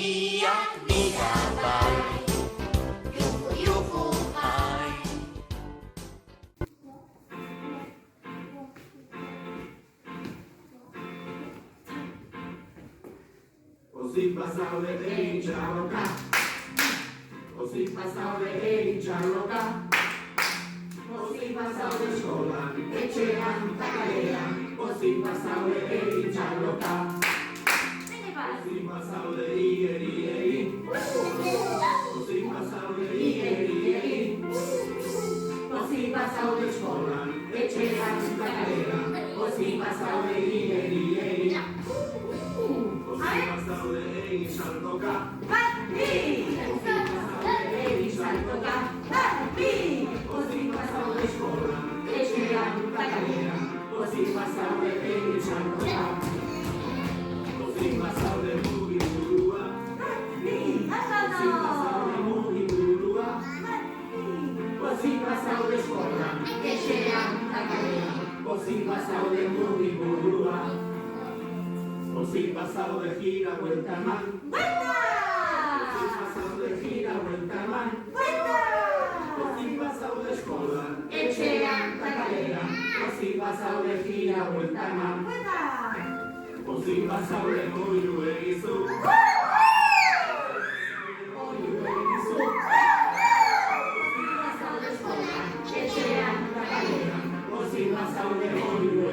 Mia, Mia, vai. Juhu, juhu, hai. Così passavo le ore in gialloca, così passavo le ore in gialloca, così passavo le scuola e c'era tanta galera, così passavo le ore in gialloca, così passavo le ieri, così passavo le ieri, così passavo le scuola e c'era tanta galera, così passavo le ieri. Così passavo le ore in gialloca. Così passavo le scuola e c'era tutta galera, così passavo le ore in gialloca, così passavo le muri burua, così passavo le muri burua, così passavo le scuola e c'era tutta galera, così passavo le muri burua. Così pasado de gira, vuelta más. Così pasado de gira, vuelta más. Così pasado de escola, e c'era tanta galera. Così pasado de gira, vuelta más. Così pasado de muy luego. Così pasado de muy luego.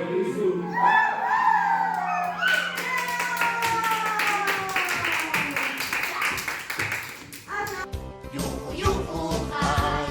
Juhu, juhu, hai.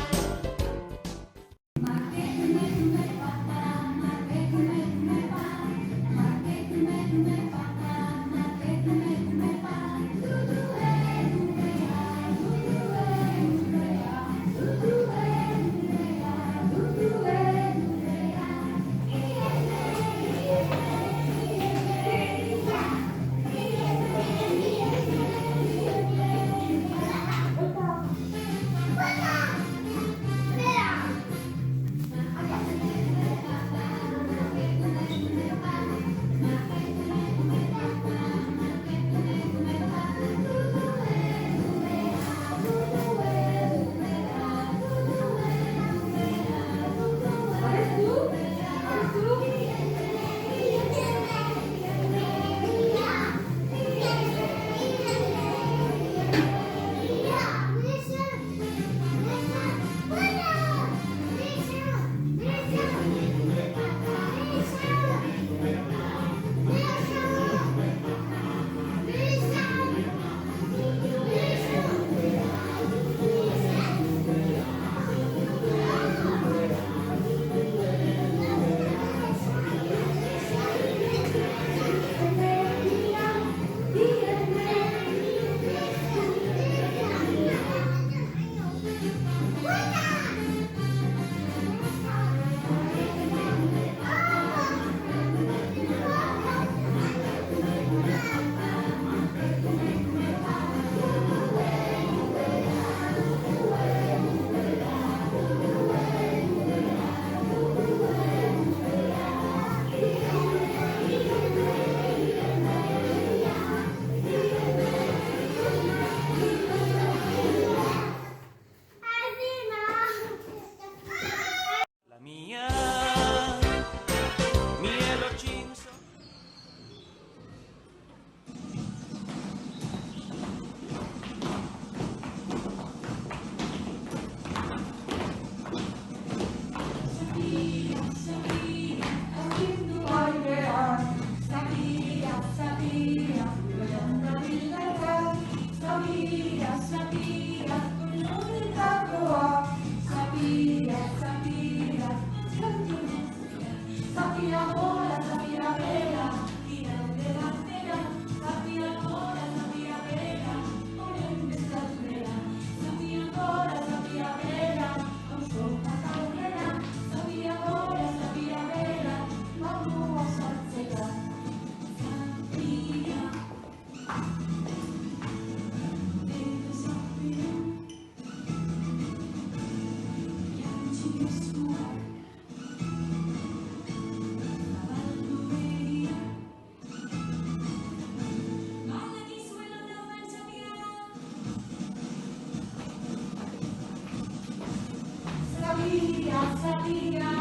sabía